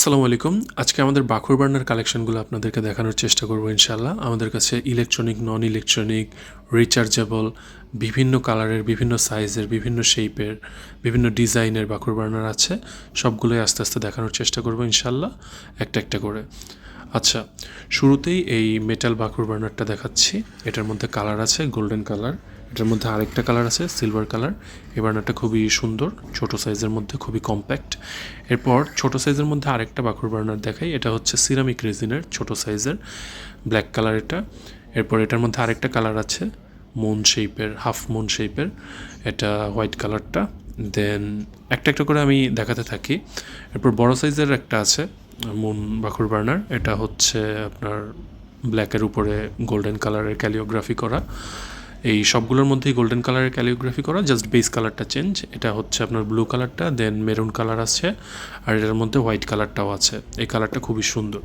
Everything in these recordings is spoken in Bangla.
আসসালামু আলাইকুম। আজকে আমাদের বাখুর বার্নার কালেকশনগুলো আপনাদেরকে দেখানোর চেষ্টা করব ইনশাআল্লাহ। আমাদের কাছে ইলেকট্রনিক, নন ইলেকট্রনিক, রিচার্জেবল বিভিন্ন কালারের, বিভিন্ন সাইজের, বিভিন্ন শেপের, বিভিন্ন ডিজাইনের বাখুর বার্নার আছে। সবগুলোই আস্তে আস্তে দেখানোর চেষ্টা করব ইনশাআল্লাহ, একটা একটা করে। আচ্ছা, শুরুতেই এই মেটাল বাখুর বার্নারটা দেখাচ্ছি। এটার মধ্যে কালার আছে গোল্ডেন কালার, এটার মধ্যে আরেকটা কালার আছে সিলভার কালার। এই বার্নারটা খুবই সুন্দর, ছোট সাইজের মধ্যে খুবই কম্প্যাক্ট। এরপর ছোট সাইজের মধ্যে আরেকটা বাখুর বার্নার দেখাই। এটা হচ্ছে সিরামিক রেজিনের ছোট সাইজের, ব্ল্যাক কালার এটা। এরপর এটার মধ্যে আরেকটা কালার আছে মুন শেপের, হাফ মুন শেপের, এটা হোয়াইট কালারটা। দেন একটা একটা করে আমি দেখাতে থাকি। এরপর বড় সাইজের একটা আছে মুন বাখুর বার্নার, এটা হচ্ছে আপনার ব্ল্যাকের উপরে গোল্ডেন কালারের ক্যালিওগ্রাফি করা। এই সবগুলোর মধ্যেই গোল্ডেন কালারের ক্যালিওগ্রাফি করা, জাস্ট বেস কালারটা চেঞ্জ। এটা হচ্ছে আপনার ব্লু কালারটা, দেন মেরুন কালার আছে, আর এটার মধ্যে হোয়াইট কালারটাও আছে। এই কালারটা খুবই সুন্দর।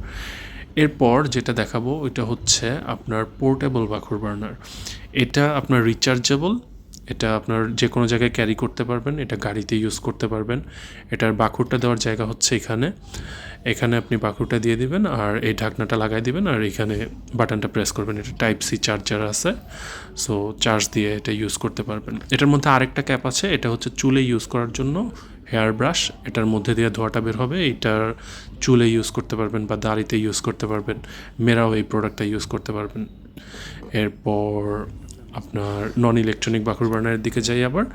এরপর যেটা দেখাবো ওইটা হচ্ছে আপনার পোর্টেবল বাখুর বার্নার। এটা আপনার রিচার্জেবল, এটা আপনার যে কোনো জায়গায় ক্যারি করতে পারবেন, এটা গাড়িতে ইউজ করতে পারবেন। এটার বাখুরটা দেওয়ার জায়গা হচ্ছে এখানে, এখানে আপনি বাখুরটা দিয়ে দিবেন আর এই ঢাকনাটা লাগাই দিবেন আর এখানে বাটনটা প্রেস করবেন। এটা টাইপ সি চার্জার আছে, সো চার্জ দিয়ে এটা ইউজ করতে পারবেন। এটার মধ্যে আরেকটা ক্যাপ আছে, এটা হচ্ছে চুলে ইউজ করার জন্য হেয়ার ব্রাশ, এটার মধ্যে দিয়ে ধোয়াটা বের হবে। এটার চুলে ইউজ করতে পারবেন বা দাড়িতে ইউজ করতে পারবেন, মেয়েরাও এই প্রোডাক্টটা ইউজ করতে পারবেন। এরপর আপনার নন ইলেকট্রনিক বাখুর বার্নারের দিকে যাই আবার।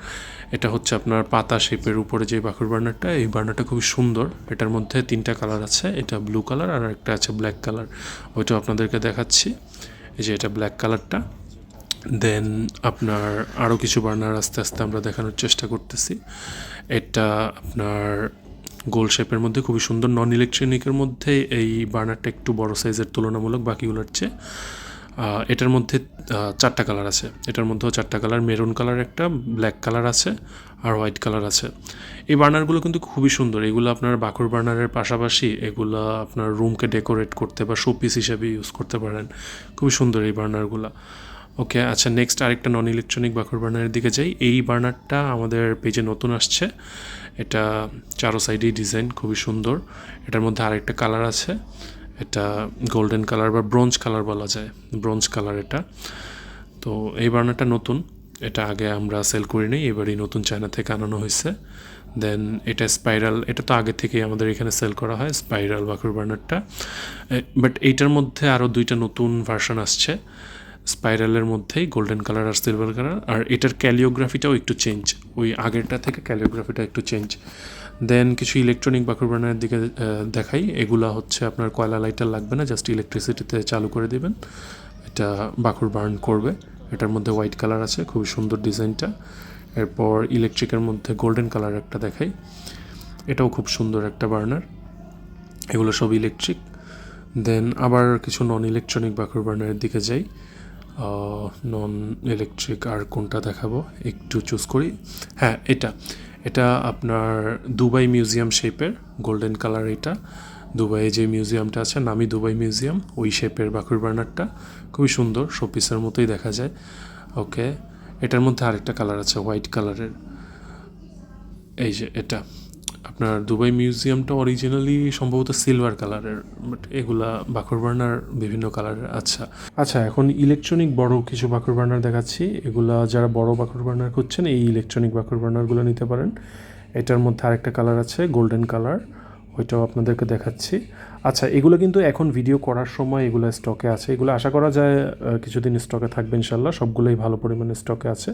এটা হচ্ছে আপনার পাতা শেপের উপরে যে বাখুর বার্নারটা, এই বার্নারটা খুবই সুন্দর। এটার মধ্যে তিনটা কালার আছে, এটা ব্লু কালার আর একটা আছে ব্ল্যাক কালার, ওইটাও আপনাদেরকে দেখাচ্ছি। এই যে এটা ব্ল্যাক কালারটা। দেন আপনার আরও কিছু বার্নার আস্তে আস্তে আমরা দেখানোর চেষ্টা করতেছি। এটা আপনার গোল শেপের মধ্যে খুবই সুন্দর। নন ইলেকট্রনিকের মধ্যে এই বার্নারটা একটু বড় সাইজের তুলনামূলক বাকিগুলোর চেয়ে। এটার মধ্যে চারটা কালার আছে, এটার মধ্যেও চারটা কালার, মেরুন কালার একটা, ব্ল্যাক কালার আছে আর হোয়াইট কালার আছে। এই বার্নারগুলো কিন্তু খুবই সুন্দর। এগুলো আপনার বাখুর বার্নারের পাশাপাশি এগুলো আপনার রুমকে ডেকোরেট করতে বা শোপিস হিসেবে ইউজ করতে পারেন। খুবই সুন্দর এই বার্নারগুলো। ওকে, আচ্ছা, নেক্সট আরেকটা নন ইলেকট্রনিক বাখুর বার্নারের দিকে যাই। এই বার্নারটা আমাদের পেজে নতুন আসছে, এটা চারো সাইডেই ডিজাইন খুবই সুন্দর। এটার মধ্যে আরেকটা কালার আছে, এটা গোল্ডেন কালার বা ব্রোঞ্জ কালার বলা যায়, ব্রোঞ্জ কালার এটা। তো এই বার্নারটা নতুন, এটা আগে আমরা সেল করিনি, এবারই নতুন চায়না থেকে আনানো হয়েছে। দেন এটা স্পাইরাল, এটা তো আগে থেকেই আমাদের এখানে সেল করা হয় স্পাইরাল বাখুর বার্নারটা, বাট এইটার মধ্যে আরও দুইটা নতুন ভার্সন আসছে স্পাইরালের মধ্যেই, গোল্ডেন কালার আর সিলভার কালার। আর এটার ক্যালিওগ্রাফিটাও একটু চেঞ্জ, ওই আগেরটা থেকে ক্যালিওগ্রাফিটা একটু চেঞ্জ। দেন কিছু ইলেকট্রনিক বাখুর বার্নারের দিকে দেখাই। এগুলা হচ্ছে আপনার কয়লা লাইটার লাগবে না, জাস্ট ইলেকট্রিসিটিতে চালু করে দেবেন, এটা বাখুর বার্ন করবে। এটার মধ্যে হোয়াইট কালার আছে, খুবই সুন্দর ডিজাইনটা। এরপর ইলেকট্রিকের মধ্যে গোল্ডেন কালার একটা দেখাই, এটাও খুব সুন্দর একটা বার্নার। এগুলো সব ইলেকট্রিক। দেন আবার কিছু নন ইলেকট্রনিক বাখুর বার্নারের দিকে যাই। নন ইলেকট্রিক আর কোনটা দেখাবো, একটু চুজ করি। হ্যাঁ, এটা আপনার দুবাই মিউজিয়াম শেপের গোল্ডেন কালার। এটা দুবাইয়ে যে মিউজিয়ামটা আছে, নামি দুবাই মিউজিয়াম, ওই শেপের বাখুর বার্নারটা খুবই সুন্দর, শোপিসের মতোই দেখা যায়। ওকে, এটার মধ্যে আরেকটা কালার আছে হোয়াইট কালারের, এই যে এটা আপনার দুবাই মিউজিয়ামটা অরিজিনালি সম্ভবত সিলভার কালারের, বাট এগুলা বাখুর বার্নার বিভিন্ন কালারের। আচ্ছা, এখন ইলেকট্রনিক বড় কিছু বাখুর বার্নার দেখাচ্ছি। এগুলা যারা বড় বাখুর বার্নার খুঁজছেন, এই ইলেকট্রনিক বাখুর বার্নারগুলো নিতে পারেন। এটার মধ্যে আরেকটা কালার আছে গোল্ডেন কালার, ওইটাও আপনাদেরকে দেখাচ্ছি। আচ্ছা, এগুলো কিন্তু এখন ভিডিও করার সময় এগুলো স্টকে আছে, এগুলো আশা করা যায় কিছুদিন স্টকে থাকবে ইনশাল্লাহ, সবগুলোই ভালো পরিমাণে স্টকে আছে।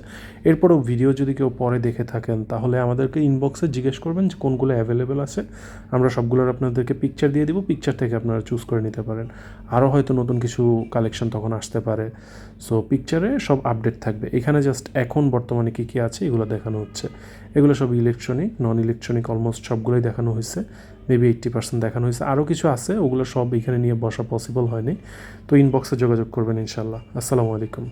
এরপরও ভিডিও যদি কেউ পরে দেখে থাকেন তাহলে আমাদেরকে ইনবক্সে জিজ্ঞেস করবেন যে কোনগুলো অ্যাভেলেবেল আছে, আমরা সবগুলোর আপনাদেরকে পিকচার দিয়ে দিব, পিকচার থেকে আপনারা চুজ করে নিতে পারেন। আরও হয়তো নতুন কিছু কালেকশন তখন আসতে পারে, সো পিকচারে সব আপডেট থাকবে। এখানে জাস্ট এখন বর্তমানে কী কী আছে এগুলো দেখানো হচ্ছে। এগুলো সব ইলেকট্রনিক, নন ইলেকট্রনিক অলমোস্ট সবগুলোই দেখানো হয়েছে, মেবি 80% দেখানো হয়েছে। আরও কিছু আছে, ওগুলো সব এখানে নিয়ে বসা পসিবল হয়নি। তো ইনবক্সে যোগাযোগ করবেন ইনশাল্লাহ। আসসালামু আলাইকুম।